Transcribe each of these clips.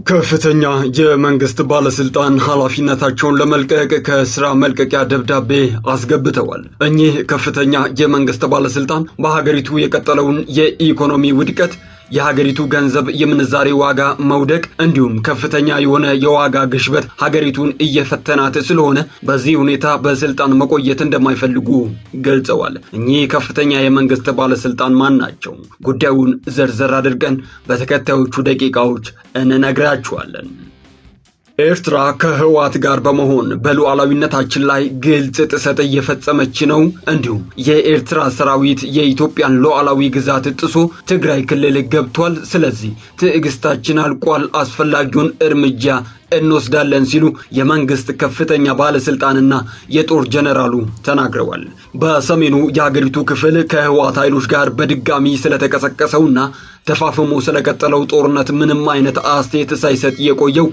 ከፍተኛ የመንግስት ባለስልጣን ኃላፊነታቸውን ለመልቀቅ ከስራ መልቀቂያ ደብዳቤ አስገብተዋል። እኚህ ከፍተኛ የመንግስት ባለስልጣን በሀገሪቱ የቀጠለውን የኢኮኖሚ ውድቀት፣ የሀገሪቱ ገንዘብ የምንዛሬ ዋጋ መውደቅ እንዲሁም ከፍተኛ የሆነ የዋጋ ግሽበት ሀገሪቱን እየፈተናት ስለሆነ በዚህ ሁኔታ በስልጣን መቆየት እንደማይፈልጉ ገልጸዋል። እኚህ ከፍተኛ የመንግስት ባለስልጣን ማን ናቸው? ጉዳዩን ዘርዘር አድርገን በተከታዮቹ ደቂቃዎች እንነግራችኋለን። ኤርትራ ከህወሓት ጋር በመሆን በሉዓላዊነታችን ላይ ግልጽ ጥሰት እየፈጸመች ነው። እንዲሁም የኤርትራ ሰራዊት የኢትዮጵያን ሉዓላዊ ግዛት ጥሶ ትግራይ ክልል ገብቷል። ስለዚህ ትዕግስታችን አልቋል፣ አስፈላጊውን እርምጃ እንወስዳለን ሲሉ የመንግስት ከፍተኛ ባለስልጣንና የጦር ጀነራሉ ተናግረዋል። በሰሜኑ የሀገሪቱ ክፍል ከህወሓት ኃይሎች ጋር በድጋሚ ስለተቀሰቀሰውና ተፋፍሞ ስለቀጠለው ጦርነት ምንም አይነት አስተያየት ሳይሰጥ የቆየው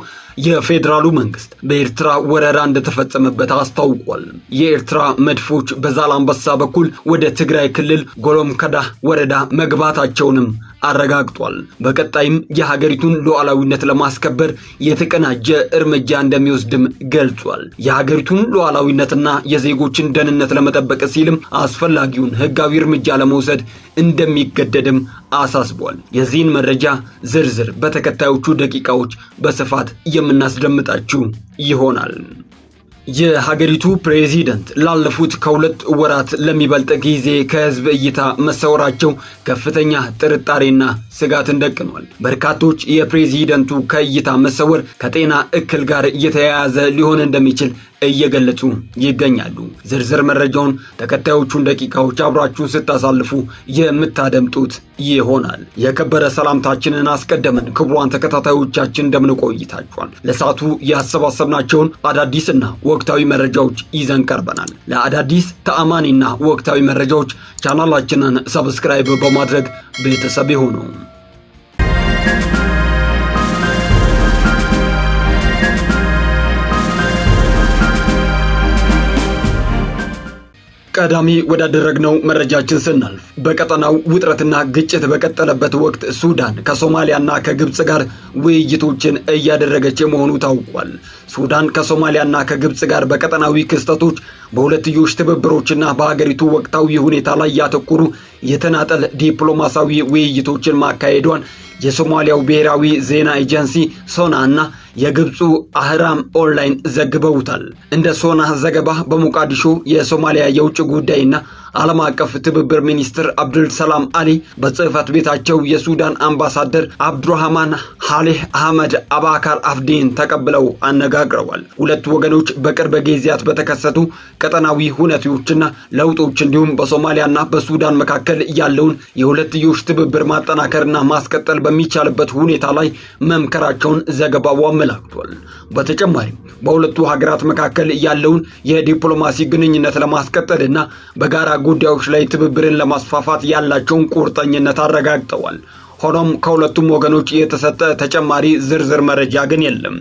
የፌዴራሉ መንግስት በኤርትራ ወረራ እንደተፈጸመበት አስታውቋል። የኤርትራ መድፎች በዛላምበሳ በኩል ወደ ትግራይ ክልል ጎሎምከዳ ወረዳ መግባታቸውንም አረጋግጧል። በቀጣይም የሀገሪቱን ሉዓላዊነት ለማስከበር የተቀናጀ እርምጃ እንደሚወስድም ገልጿል። የሀገሪቱን ሉዓላዊነትና የዜጎችን ደህንነት ለመጠበቅ ሲልም አስፈላጊውን ህጋዊ እርምጃ ለመውሰድ እንደሚገደድም አሳስቧል። የዚህን መረጃ ዝርዝር በተከታዮቹ ደቂቃዎች በስፋት የምናስደምጣችሁ ይሆናል። የሀገሪቱ ፕሬዚደንት ላለፉት ከሁለት ወራት ለሚበልጥ ጊዜ ከህዝብ እይታ መሰወራቸው ከፍተኛ ጥርጣሬና ስጋትን ደቅኗል። በርካቶች የፕሬዚደንቱ ከእይታ መሰወር ከጤና እክል ጋር የተያያዘ ሊሆን እንደሚችል እየገለጹ ይገኛሉ። ዝርዝር መረጃውን ተከታዮቹን ደቂቃዎች አብራችሁን ስታሳልፉ የምታደምጡት ይሆናል። የከበረ ሰላምታችንን አስቀደምን። ክቡራን ተከታታዮቻችን እንደምን ቆይታችኋል? ለሰዓቱ ያሰባሰብናቸውን አዳዲስና ወቅታዊ መረጃዎች ይዘን ቀርበናል። ለአዳዲስ ተአማኒና ወቅታዊ መረጃዎች ቻናላችንን ሰብስክራይብ በማድረግ ቤተሰብ ይሁኑ። ቀዳሚ ወዳደረግነው መረጃችን ስናልፍ በቀጠናው ውጥረትና ግጭት በቀጠለበት ወቅት ሱዳን ከሶማሊያና ከግብጽ ጋር ውይይቶችን እያደረገች መሆኑ ታውቋል። ሱዳን ከሶማሊያና ከግብጽ ጋር በቀጠናዊ ክስተቶች፣ በሁለትዮሽ ትብብሮችና በሀገሪቱ ወቅታዊ ሁኔታ ላይ ያተኮሩ የተናጠል ዲፕሎማሲያዊ ውይይቶችን ማካሄዷን የሶማሊያው ብሔራዊ ዜና ኤጀንሲ ሶና እና የግብፁ አህራም ኦንላይን ዘግበውታል። እንደ ሶና ዘገባ በሞቃዲሾ የሶማሊያ የውጭ ጉዳይና ዓለም አቀፍ ትብብር ሚኒስትር አብዱል ሰላም አሊ በጽህፈት ቤታቸው የሱዳን አምባሳደር አብዱራህማን ሐሊህ አህመድ አባካር አፍዲን ተቀብለው አነጋግረዋል። ሁለቱ ወገኖች በቅርብ ጊዜያት በተከሰቱ ቀጠናዊ ሁነቶችና ለውጦች እንዲሁም በሶማሊያና በሱዳን መካከል ያለውን የሁለትዮሽ ትብብር ማጠናከርና ማስቀጠል በሚቻልበት ሁኔታ ላይ መምከራቸውን ዘገባው አመላክቷል። በተጨማሪም በሁለቱ ሀገራት መካከል ያለውን የዲፕሎማሲ ግንኙነት ለማስቀጠልና በጋራ ጉዳዮች ላይ ትብብርን ለማስፋፋት ያላቸውን ቁርጠኝነት አረጋግጠዋል። ሆኖም ከሁለቱም ወገኖች የተሰጠ ተጨማሪ ዝርዝር መረጃ ግን የለም።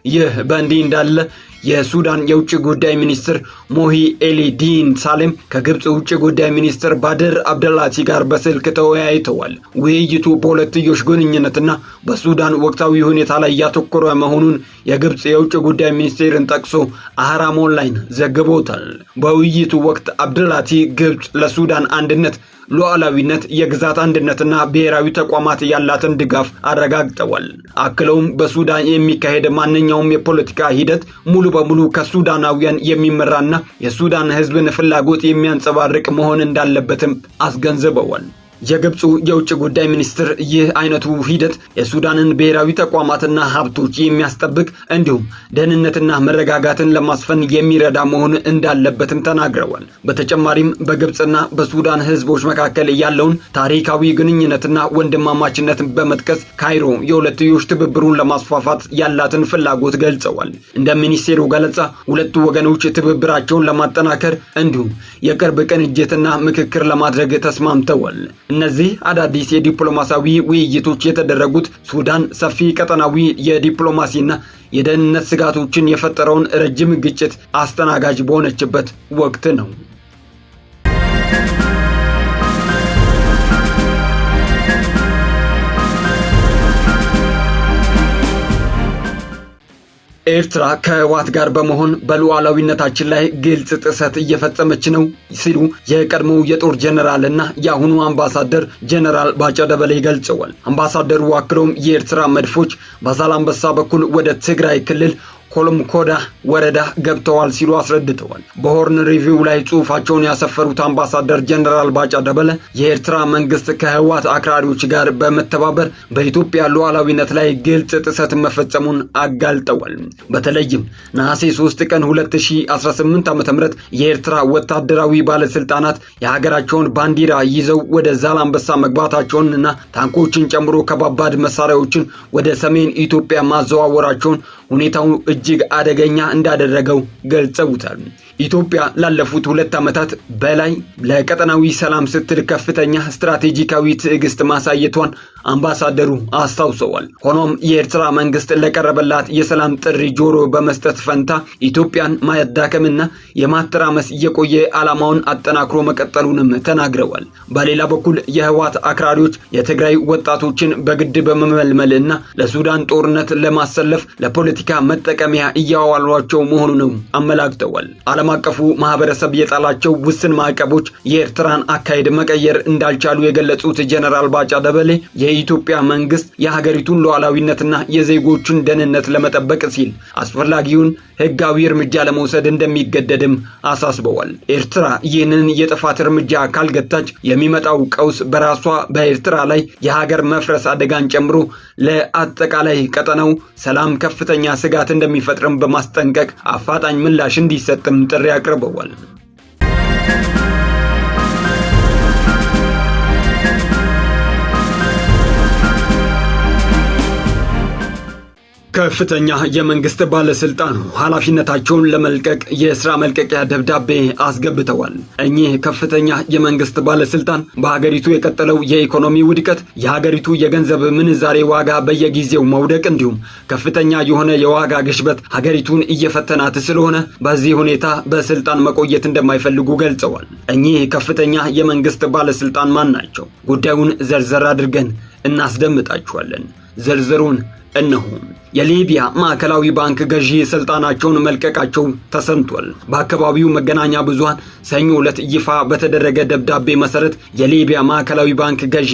ይህ በእንዲህ እንዳለ የሱዳን የውጭ ጉዳይ ሚኒስትር ሞሂ ኤሊዲን ሳሌም ከግብጽ ውጭ ጉዳይ ሚኒስትር ባድር አብደላቲ ጋር በስልክ ተወያይተዋል። ውይይቱ በሁለትዮሽ ግንኙነትና በሱዳን ወቅታዊ ሁኔታ ላይ ያተኮረ መሆኑን የግብጽ የውጭ ጉዳይ ሚኒስቴርን ጠቅሶ አህራም ኦንላይን ዘግቦታል። በውይይቱ ወቅት አብደላቲ ግብጽ ለሱዳን አንድነት፣ ሉዓላዊነት፣ የግዛት አንድነትና ብሔራዊ ተቋማት ያላትን ድጋፍ አረጋግጠዋል። አክለውም በሱዳን የሚካሄድ ማንኛውም የፖለቲካ ሂደት ሙሉ በሙሉ ከሱዳናውያን የሚመራና የሱዳን ሕዝብን ፍላጎት የሚያንጸባርቅ መሆን እንዳለበትም አስገንዝበዋል። የግብፁ የውጭ ጉዳይ ሚኒስትር ይህ አይነቱ ሂደት የሱዳንን ብሔራዊ ተቋማትና ሀብቶች የሚያስጠብቅ እንዲሁም ደህንነትና መረጋጋትን ለማስፈን የሚረዳ መሆን እንዳለበትም ተናግረዋል። በተጨማሪም በግብፅና በሱዳን ህዝቦች መካከል ያለውን ታሪካዊ ግንኙነትና ወንድማማችነትን በመጥቀስ ካይሮ የሁለትዮሽ ትብብሩን ለማስፋፋት ያላትን ፍላጎት ገልጸዋል። እንደ ሚኒስቴሩ ገለጻ ሁለቱ ወገኖች ትብብራቸውን ለማጠናከር እንዲሁም የቅርብ ቅንጅትና ምክክር ለማድረግ ተስማምተዋል። እነዚህ አዳዲስ የዲፕሎማሲያዊ ውይይቶች የተደረጉት ሱዳን ሰፊ ቀጠናዊ የዲፕሎማሲና የደህንነት ስጋቶችን የፈጠረውን ረጅም ግጭት አስተናጋጅ በሆነችበት ወቅት ነው። ኤርትራ ከህወሓት ጋር በመሆን በሉዓላዊነታችን ላይ ግልጽ ጥሰት እየፈጸመች ነው ሲሉ የቀድሞው የጦር ጀነራል እና የአሁኑ አምባሳደር ጀነራል ባጫ ደበሌ ገልጸዋል። አምባሳደሩ አክለውም የኤርትራ መድፎች በዛላምበሳ በኩል ወደ ትግራይ ክልል ኮልምኮዳ ወረዳ ገብተዋል ሲሉ አስረድተዋል። በሆርን ሪቪው ላይ ጽሑፋቸውን ያሰፈሩት አምባሳደር ጀነራል ባጫ ደበለ የኤርትራ መንግስት ከህወሓት አክራሪዎች ጋር በመተባበር በኢትዮጵያ ሉዓላዊነት ላይ ግልጽ ጥሰት መፈጸሙን አጋልጠዋል። በተለይም ነሐሴ 3 ቀን 2018 ዓ.ም የኤርትራ ወታደራዊ ባለስልጣናት የሀገራቸውን ባንዲራ ይዘው ወደ ዛላምበሳ መግባታቸውንና ታንኮችን ጨምሮ ከባባድ መሳሪያዎችን ወደ ሰሜን ኢትዮጵያ ማዘዋወራቸውን ሁኔታው እጅግ አደገኛ እንዳደረገው ገልጸውታል። ኢትዮጵያ ላለፉት 2 ዓመታት በላይ ለቀጠናዊ ሰላም ስትል ከፍተኛ ስትራቴጂካዊ ትዕግስት ማሳየቷን አምባሳደሩ አስታውሰዋል። ሆኖም የኤርትራ መንግስት ለቀረበላት የሰላም ጥሪ ጆሮ በመስጠት ፈንታ ኢትዮጵያን ማዳከምና የማተራመስ የቆየ ዓላማውን አጠናክሮ መቀጠሉንም ተናግረዋል። በሌላ በኩል የህወሓት አክራሪዎች የትግራይ ወጣቶችን በግድ በመመልመልና ለሱዳን ጦርነት ለማሰለፍ ለፖለቲካ መጠቀሚያ እያዋሏቸው መሆኑን አመላክተዋል። ዓለም አቀፉ ማህበረሰብ የጣላቸው ውስን ማዕቀቦች የኤርትራን አካሄድ መቀየር እንዳልቻሉ የገለጹት ጀነራል ባጫ ደበሌ የኢትዮጵያ መንግስት የሀገሪቱን ሉዓላዊነትና የዜጎቹን ደህንነት ለመጠበቅ ሲል አስፈላጊውን ህጋዊ እርምጃ ለመውሰድ እንደሚገደድም አሳስበዋል። ኤርትራ ይህንን የጥፋት እርምጃ ካልገታች የሚመጣው ቀውስ በራሷ በኤርትራ ላይ የሀገር መፍረስ አደጋን ጨምሮ ለአጠቃላይ ቀጠናው ሰላም ከፍተኛ ስጋት እንደሚፈጥርም በማስጠንቀቅ አፋጣኝ ምላሽ እንዲሰጥም ጥሪ አቅርበዋል። ከፍተኛ የመንግስት ባለስልጣኑ ኃላፊነታቸውን ለመልቀቅ የስራ መልቀቂያ ደብዳቤ አስገብተዋል። እኚህ ከፍተኛ የመንግስት ባለስልጣን በሀገሪቱ የቀጠለው የኢኮኖሚ ውድቀት፣ የሀገሪቱ የገንዘብ ምንዛሬ ዋጋ በየጊዜው መውደቅ እንዲሁም ከፍተኛ የሆነ የዋጋ ግሽበት ሀገሪቱን እየፈተናት ስለሆነ በዚህ ሁኔታ በስልጣን መቆየት እንደማይፈልጉ ገልጸዋል። እኚህ ከፍተኛ የመንግስት ባለስልጣን ማን ናቸው? ጉዳዩን ዘርዘር አድርገን እናስደምጣችኋለን። ዝርዝሩን እነሆ። የሊቢያ ማዕከላዊ ባንክ ገዢ ስልጣናቸውን መልቀቃቸው ተሰምቷል። በአካባቢው መገናኛ ብዙሃን ሰኞ ዕለት ይፋ በተደረገ ደብዳቤ መሰረት የሊቢያ ማዕከላዊ ባንክ ገዢ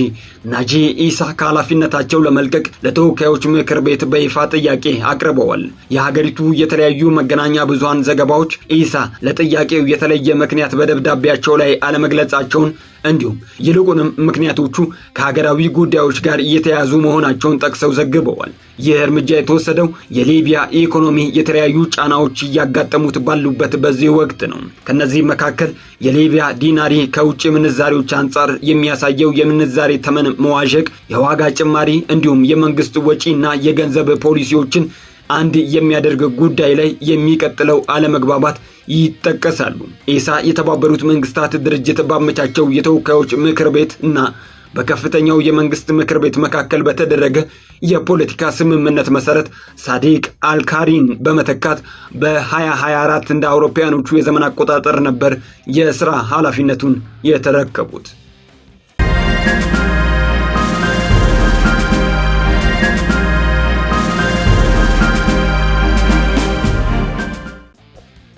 ናጂ ኢሳ ከኃላፊነታቸው ለመልቀቅ ለተወካዮች ምክር ቤት በይፋ ጥያቄ አቅርበዋል። የሀገሪቱ የተለያዩ መገናኛ ብዙሃን ዘገባዎች ኢሳ ለጥያቄው የተለየ ምክንያት በደብዳቤያቸው ላይ አለመግለጻቸውን እንዲሁም ይልቁንም ምክንያቶቹ ከሀገራዊ ጉዳዮች ጋር እየተያዙ መሆናቸውን ጠቅሰው ዘግበዋል። ይህ እርምጃ የተወሰደው የሊቢያ ኢኮኖሚ የተለያዩ ጫናዎች እያጋጠሙት ባሉበት በዚህ ወቅት ነው። ከነዚህ መካከል የሊቢያ ዲናሪ ከውጭ ምንዛሬዎች አንጻር የሚያሳየው የምንዛሬ ተመን መዋዠቅ፣ የዋጋ ጭማሪ እንዲሁም የመንግስት ወጪና የገንዘብ ፖሊሲዎችን አንድ የሚያደርግ ጉዳይ ላይ የሚቀጥለው አለመግባባት ይጠቀሳሉ። ኢሳ የተባበሩት መንግስታት ድርጅት ባመቻቸው የተወካዮች ምክር ቤት እና በከፍተኛው የመንግስት ምክር ቤት መካከል በተደረገ የፖለቲካ ስምምነት መሰረት ሳዲቅ አልካሪን በመተካት በ2024 እንደ አውሮፓውያኖቹ የዘመን አቆጣጠር ነበር የሥራ ኃላፊነቱን የተረከቡት።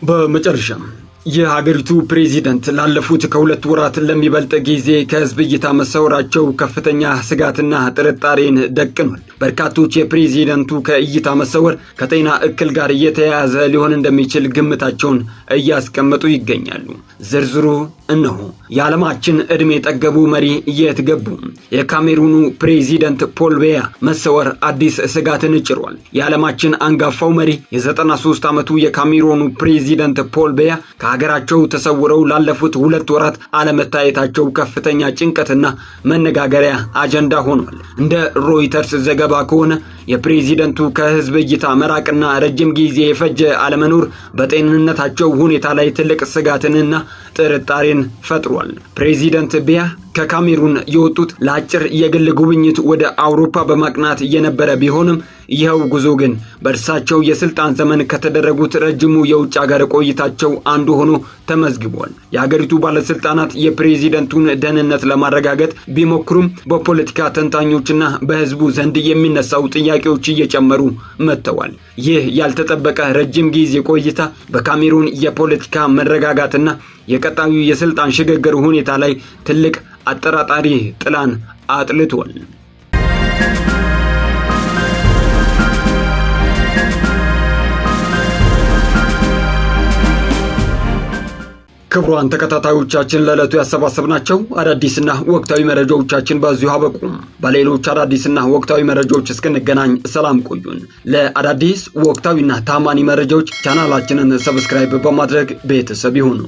በመጨረሻም የሀገሪቱ ፕሬዚደንት ላለፉት ከ2 ወራት ለሚበልጥ ጊዜ ከህዝብ እይታ መሰወራቸው ከፍተኛ ስጋትና ጥርጣሬን ደቅኗል። በርካቶች የፕሬዚደንቱ ከእይታ መሰወር ከጤና እክል ጋር እየተያያዘ ሊሆን እንደሚችል ግምታቸውን እያስቀመጡ ይገኛሉ። ዝርዝሩ እነሆ። የዓለማችን ዕድሜ ጠገቡ መሪ የት ገቡ? የካሜሩኑ ፕሬዚደንት ፖል ቢያ መሰወር አዲስ ስጋትን ጭሯል። የዓለማችን አንጋፋው መሪ የ93 ዓመቱ የካሜሩኑ ፕሬዚደንት ፖል ቢያ ከሀገራቸው ተሰውረው ላለፉት 2 ወራት አለመታየታቸው ከፍተኛ ጭንቀትና መነጋገሪያ አጀንዳ ሆኗል። እንደ ሮይተርስ ዘገባ ከሆነ የፕሬዚደንቱ ከህዝብ እይታ መራቅና ረጅም ጊዜ የፈጀ አለመኖር በጤንነታቸው ሁኔታ ላይ ትልቅ ስጋትንና ጥርጣሬን ፈጥሯል። ፕሬዚደንት ቢያ ከካሜሩን የወጡት ለአጭር የግል ጉብኝት ወደ አውሮፓ በማቅናት የነበረ ቢሆንም ይኸው ጉዞ ግን በእርሳቸው የስልጣን ዘመን ከተደረጉት ረጅሙ የውጭ ሀገር ቆይታቸው አንዱ ሆኖ ተመዝግቧል። የሀገሪቱ ባለስልጣናት የፕሬዚደንቱን ደህንነት ለማረጋገጥ ቢሞክሩም በፖለቲካ ተንታኞችና በህዝቡ ዘንድ የሚነሳው ጥያቄዎች እየጨመሩ መጥተዋል። ይህ ያልተጠበቀ ረጅም ጊዜ ቆይታ በካሜሩን የፖለቲካ መረጋጋትና የቀጣዩ የስልጣን ሽግግር ሁኔታ ላይ ትልቅ አጠራጣሪ ጥላን አጥልቷል። ክቡራን ተከታታዮቻችን ለዕለቱ ያሰባሰብናቸው አዳዲስና ወቅታዊ መረጃዎቻችን በዚሁ አበቁም። በሌሎች አዳዲስና ወቅታዊ መረጃዎች እስክንገናኝ ሰላም ቆዩን። ለአዳዲስ ወቅታዊና ታማኒ መረጃዎች ቻናላችንን ሰብስክራይብ በማድረግ ቤተሰብ ይሁኑ።